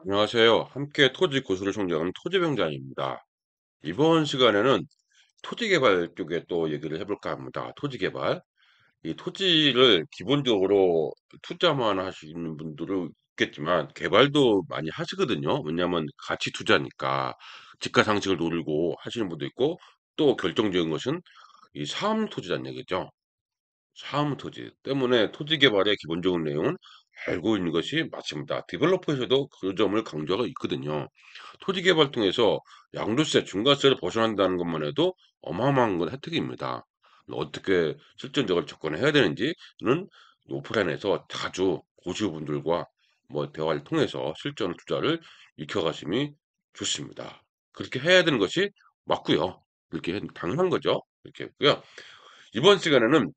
안녕하세요. 함께 토지 고수를 총정하는 토지병장입니다. 이번 시간에는 토지 개발 쪽에 또 얘기를 해볼까 합니다. 토지 개발. 이 토지를 기본적으로 투자만 하시는 분들은 있겠지만 개발도 많이 하시거든요. 왜냐하면 가치 투자니까 지가 상식을 노리고 하시는 분도 있고 또 결정적인 것은 이 사업 토지란 얘기죠. 사무토지 때문에 토지 개발의 기본적인 내용은 알고 있는 것이 맞습니다. 디벨로퍼에서도 그 점을 강조하고 있거든요. 토지 개발 통해서 양도세, 중과세를 벗어난다는 것만 해도 어마어마한 건 혜택입니다. 어떻게 실전적으로 접근해야 되는지는 오프라인에서 자주 고수분들과 뭐 대화를 통해서 실전 투자를 익혀가심이 좋습니다. 그렇게 해야 되는 것이 맞고요. 그렇게 당연한 거죠. 이렇게 했고요. 이번 시간에는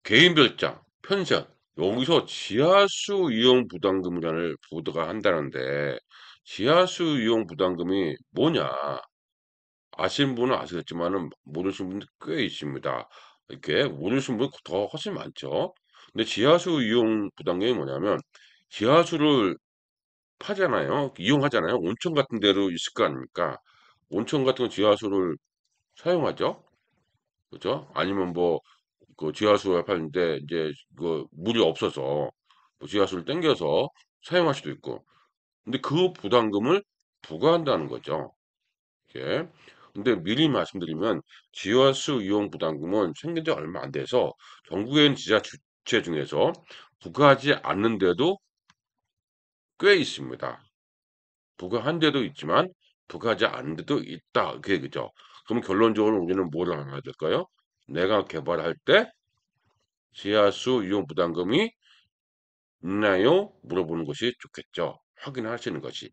개인 별장, 펜션, 여기서 지하수 이용 부담금이라는 보도가 한다는데, 지하수 이용 부담금이 뭐냐? 아시는 분은 아시겠지만은 모르시는 분들 꽤 있습니다. 이렇게 모르시는 분 더 훨씬 많죠. 근데 지하수 이용 부담금이 뭐냐면, 지하수를 파잖아요. 이용하잖아요. 온천 같은 데로 있을 거 아닙니까? 온천 같은 지하수를 사용하죠. 그죠? 아니면 뭐 그 지하수가 파는데 이제 그 물이 없어서 뭐 지하수를 땡겨서 사용할 수도 있고. 근데 그 부담금을 부과한다는 거죠. 이게. 근데 미리 말씀드리면 지하수 이용 부담금은 생긴 지 얼마 안 돼서 전국에 있는 지자 주체 중에서 부과하지 않는 데도 꽤 있습니다. 부과한 데도 있지만 부과하지 않는 데도 있다. 그 얘기죠. 그럼 결론적으로 우리는 뭐를 알아야 될까요? 내가 개발할 때 지하수 이용 부담금이 있나요? 물어보는 것이 좋겠죠. 확인하시는 것이.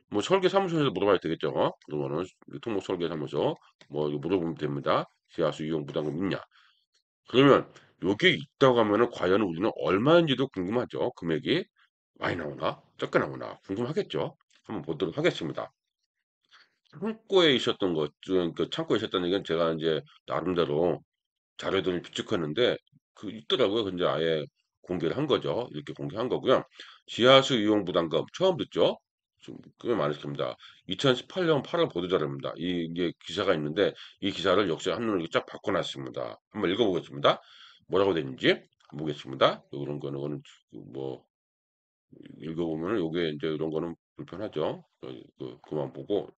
뭐 설계사무소에서 물어봐야 되겠죠. 그러면은 토목 설계사무소 뭐 이거 물어보면 됩니다. 지하수 이용 부담금 있냐? 그러면 요게 있다고 하면은 과연 우리는 얼마인지도 궁금하죠. 금액이 많이 나오나 적게 나오나 궁금하겠죠. 한번 보도록 하겠습니다. 창고에 있었던 것 중 그 창고에 있었다는 얘기는 제가 이제 나름대로 자료들을 비축했는데 그 있더라고요. 근데 아예 공개를 한 거죠. 이렇게 공개한 거고요. 지하수 이용 부담금 처음 듣죠? 좀 꽤 많으십니다. 2018년 8월 보도자료입니다. 이게 기사가 있는데 이 기사를 역시 한눈에 쫙 바꿔놨습니다. 한번 읽어보겠습니다. 뭐라고 되는지 보겠습니다. 이런 거는 뭐 읽어보면은 요게 이제 이런 거는 불편하죠. 그만 보고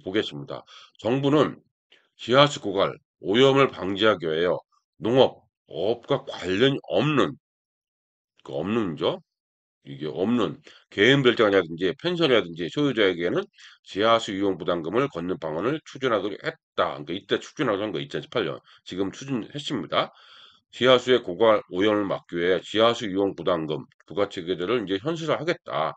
보겠습니다. 정부는 지하수 고갈, 오염을 방지하기 위하여 농업, 업과 관련이 없는, 그 없는죠? 이게 없는 개인 별장이라든지 펜션이라든지 소유자에게는 지하수 이용 부담금을 걷는 방안을 추진하기로 했다. 그러니까 이때 추진하기로 한 거 2018년. 지금 추진했습니다. 지하수의 고갈 오염을 막기 위해 지하수 이용 부담금 부가체계들을 이제 현실화하겠다.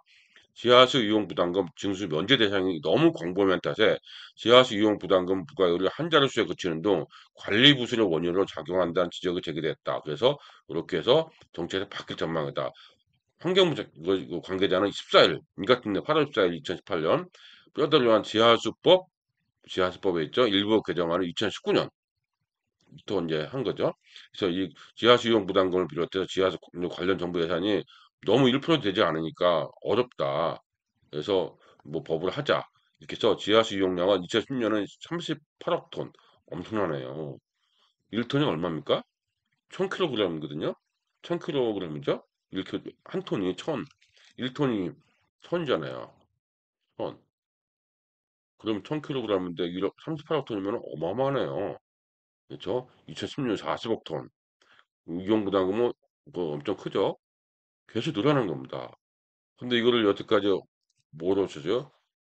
지하수 이용 부담금 징수 면제 대상이 너무 광범위한 탓에 지하수 이용 부담금 부과율이 한 자릿수에 그치는 등 관리 부실을 원인으로 작용한다는 지적이 제기됐다. 그래서 이렇게 해서 정책이 바뀔 전망이다. 환경부 이거 관계자는 14일, 이 같은 날 8월 14일 2018년 뼈대를 위한 지하수법에 있죠. 일부 개정안을 2019년 또 이제 한 거죠. 그래서 이 지하수 이용 부담금을 비롯해서 지하수 관련 정부 예산이 너무 1% 되지 않으니까 어렵다. 그래서 뭐 법을 하자. 이렇게 해서 지하수 이용량은 2010년은 38억 톤. 엄청나네요. 1톤이 얼마입니까? 1000kg이거든요. 1000kg이죠? 이렇게 한 톤이 1톤이 1000이잖아요. 1000. 그럼 1000kg인데 1억 38억 톤이면 어마어마하네요. 그렇죠? 2010년 40억 톤. 이용부담금은 뭐 엄청 크죠? 계속 늘어난 겁니다. 근데 이거를 여태까지 뭐로 쓰죠?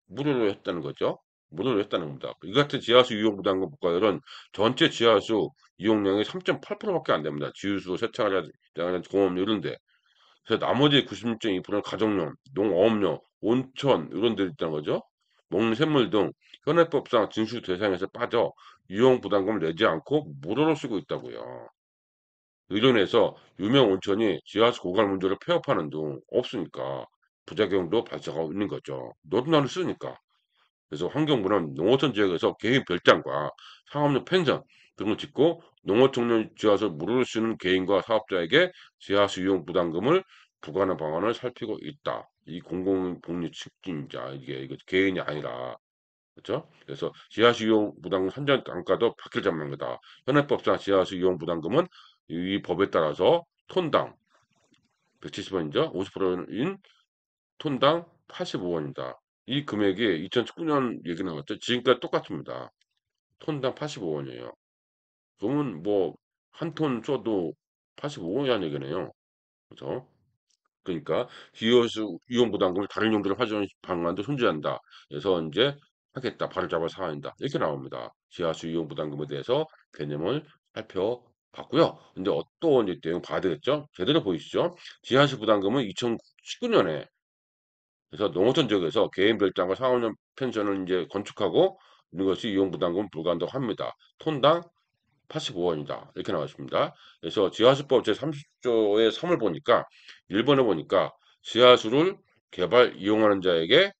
무료로 했다는 거죠. 무료로 했다는 겁니다. 이 같은 지하수 이용부담금 국가율은 전체 지하수 이용량의 3.8%밖에 안 됩니다. 지유수, 세차하는 공업료 이런데. 그래서 나머지 96.2%는 가정용, 농업용, 온천 이런 데 있다는 거죠. 먹는 샘물 등 현행법상 징수 대상에서 빠져 이용 부담금을 내지 않고 무료로 쓰고 있다고요. 의론에서 유명 온천이 지하수 고갈 문제를 폐업하는 등 없으니까 부작용도 발생하고 있는 거죠. 너도 나는 쓰니까. 그래서 환경부는 농어촌 지역에서 개인 별장과 상업용 펜션 등을 짓고 농어촌 지하수 무료로 쓰는 개인과 사업자에게 지하수 이용 부담금을 부과하는 방안을 살피고 있다. 이 공공복리 측진자 이게 개인이 아니라 그렇죠? 그래서 지하수 이용 부담금 산정 단가도 바뀔 전망이다. 현행법상 지하수 이용 부담금은 이 법에 따라서 톤당 170원이죠. 50%인 톤당 85원이다. 이 금액이 2019년 얘기 나왔죠. 지금까지 똑같습니다. 톤당 85원이에요. 그러면 뭐 한 톤 써도 85원이라는 얘기네요. 그죠? 그러니까 기여수 이용 부담금을 다른 용도로 활용 방안도 손질한다. 그래서 이제 하겠다. 발을 잡아 사한다. 이렇게 나옵니다. 지하수 이용 부담금에 대해서 개념을 살펴봤고요. 이제 어떤 이제 내용 봐야 되겠죠? 제대로 보이시죠? 지하수 부담금은 2019년에 그래서 농어촌 지역에서 개인 별장과 상업용 펜션을 이제 건축하고 이런 것이 이용 부담금 불가한다고 합니다. 톤당 85원이다. 이렇게 나와 있습니다. 그래서 지하수법 제30조의 3을 보니까 1번에 보니까 지하수를 개발 이용하는 자에게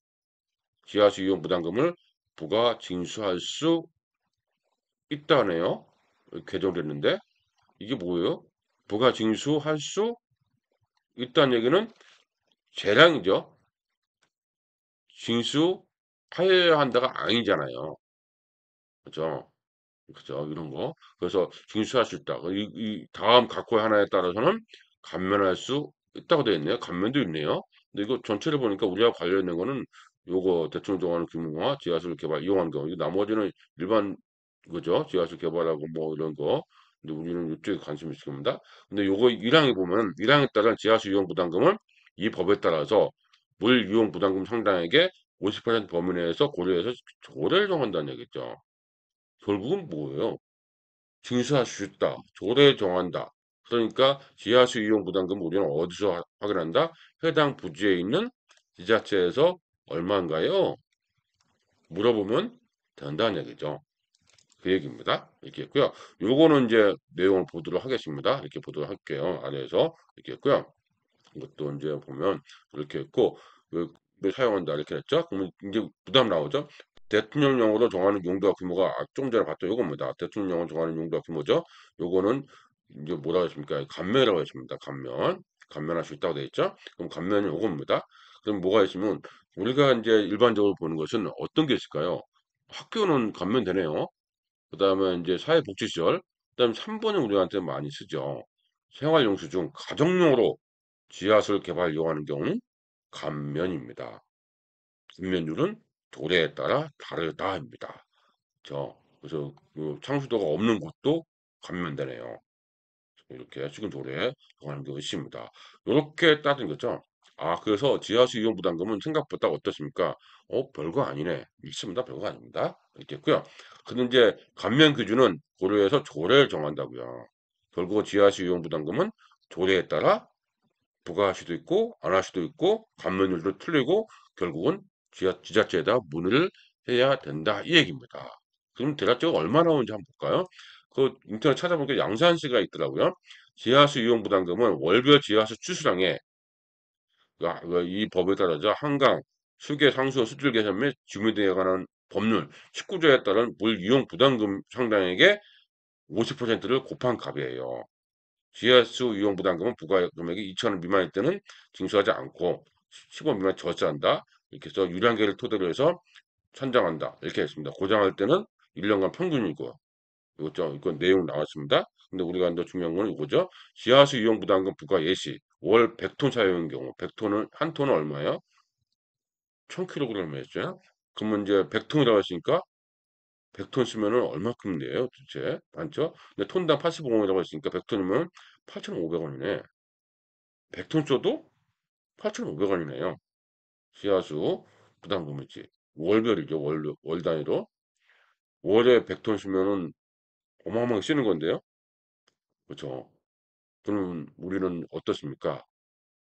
지하수 이용 부담금을 부과 징수할 수 있다네요. 개정됐는데 이게 뭐예요? 부과 징수할 수 있다는 얘기는 재량이죠. 징수해야 한다가 아니잖아요. 그죠? 그죠? 이런 거. 그래서 징수할 수 있다. 이 다음 각호 하나에 따라서는 감면할 수 있다고 되어 있네요. 감면도 있네요. 근데 이거 전체를 보니까 우리와 관련된 거는 요거 대충 정하는 규모와 지하수를 개발 이용한 경우. 나머지는 일반 그죠? 지하수 개발하고 뭐 이런 거. 근데 우리는 이쪽에 관심 있을 겁니다. 근데 요거 1항에 보면 1항에 따른 지하수 이용 부담금은 이 법에 따라서 물 이용 부담금 상당액의 50% 범위 내에서 고려해서 조례를 정한다는 얘기죠. 결국은 뭐예요? 징수할 수 있다. 조례 정한다. 그러니까 지하수 이용 부담금 우리는 어디서 확인한다? 해당 부지에 있는 지자체에서 얼마인가요? 물어보면 된다는 얘기죠. 그 얘기입니다. 이렇게 했고요. 요거는 이제 내용을 보도록 하겠습니다. 이렇게 보도록 할게요. 아래에서 이렇게 했고요. 이것도 이제 보면 이렇게 했고 왜 사용한다 이렇게 했죠. 그러면 이제 부담 나오죠. 대통령령으로 정하는 용도와 규모가 좀 전에 봤던 요겁니다. 대통령령으로 정하는 용도와 규모죠. 요거는 이제 뭐라고 했습니까? 감면이라고 했습니다. 감면할 수 있다고 되어 있죠. 그럼 감면이 요겁니다. 그럼 뭐가 있으면 우리가 이제 일반적으로 보는 것은 어떤 게 있을까요? 학교는 감면되네요. 그 다음에 이제 사회복지시설, 그 다음에 3번이 우리한테 많이 쓰죠. 생활용수 중 가정용으로 지하수를 개발 이용하는 경우는 감면입니다. 감면율은 도래에 따라 다르다입니다. 그래서 그 창수도가 없는 곳도 감면되네요. 이렇게 식은 도래 이용하는 경우 있습니다. 이렇게 따진 거죠. 아, 그래서 지하수 이용 부담금은 생각보다 어떻습니까? 별거 아니네. 있습니다. 별거 아닙니다. 이렇게 했고요. 근데 이제 감면 기준은 고려해서 조례를 정한다고요. 결국 지하수 이용 부담금은 조례에 따라 부과할 수도 있고 안 할 수도 있고 감면율도 틀리고 결국은 지자체에다 문의를 해야 된다 이 얘기입니다. 그럼 대략적으로 얼마 나오는지 한번 볼까요? 그 인터넷 찾아보니까 양산시가 있더라고요. 지하수 이용 부담금은 월별 지하수 추수량에 이 법에 따라서 한강, 수계, 상수, 수질 개선 및 주민 등에 관한 법률 19조에 따른 물 이용 부담금 상당액의 50%를 곱한 값이에요. 지하수 이용 부담금은 부과 금액이 2,000원 미만일 때는 징수하지 않고 10원 미만 저지한다. 이렇게 해서 유량계를 토대로 해서 산정한다. 이렇게 했습니다. 고장할 때는 1년간 평균이고 이거죠. 이건 내용 나왔습니다. 근데 우리가 이제 중요한 건 이거죠. 지하수 이용 부담금 부과 예시 월 100톤 사용인 경우 100톤은 한 톤은 얼마예요? 1000kg이었죠. 그러면 이제 100톤이라고 했으니까 100톤 쓰면은 얼마큼 내요, 도대체? 많죠? 근데 톤당 85원이라고 했으니까 100톤이면 8,500원이네. 100톤 써도 8,500원이네요. 지하수 부담금이지. 월별이죠. 월 단위로. 월에 100톤 쓰면은 어마어마하게 쓰는 건데요. 그렇죠. 그러면 우리는 어떻습니까?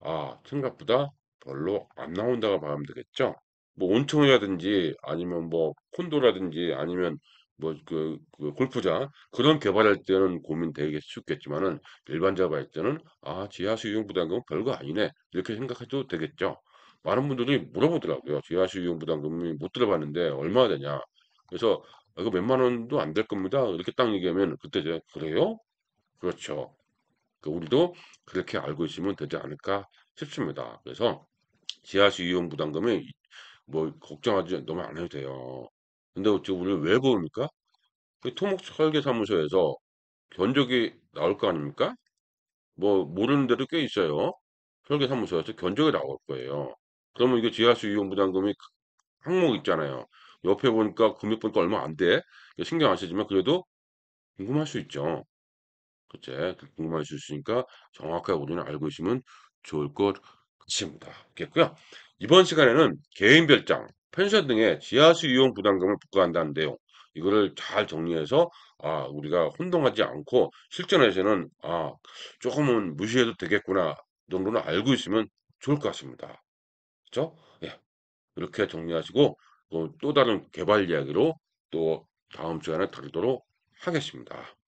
아, 생각보다 별로 안 나온다고 봐면 되겠죠? 뭐 온천이라든지 아니면 뭐 콘도라든지 아니면 뭐 그 골프장 그런 개발할 때는 고민 되게 쉽겠지만은 일반적으로 할 때는 아, 지하수 이용 부담금은 별거 아니네. 이렇게 생각해도 되겠죠? 많은 분들이 물어보더라고요. 지하수 이용 부담금이 못 들어봤는데 얼마나 되냐. 그래서 이거 몇만 원도 안 될 겁니다. 이렇게 딱 얘기하면 그때 제가 그래요? 그렇죠. 우리도 그렇게 알고 있으면 되지 않을까 쉽습니다. 그래서 지하수 이용 부담금이 뭐 걱정하지 너무 안 해도 돼요. 근데 지금 우리가 왜 그럽니까? 그 토목설계사무소에서 견적이 나올 거 아닙니까? 뭐 모르는 데도 꽤 있어요. 설계사무소에서 견적이 나올 거예요. 그러면 이게 지하수 이용 부담금이 항목 있잖아요. 옆에 보니까 금액 보니까 얼마 안 돼. 신경 안 쓰지만 그래도 궁금할 수 있죠. 그치? 궁금할 수 있으니까 정확하게 우리는 알고 있으면 좋을 것 같습니다. 알겠고요. 이번 시간에는 개인 별장, 펜션 등의 지하수 이용 부담금을 부과한다는 내용, 이거를 잘 정리해서 우리가 혼동하지 않고 실전에서는 조금은 무시해도 되겠구나 정도는 알고 있으면 좋을 것 같습니다. 그렇죠? 예, 이렇게 정리하시고 또 다른 개발 이야기로 또 다음 시간에 다루도록 하겠습니다.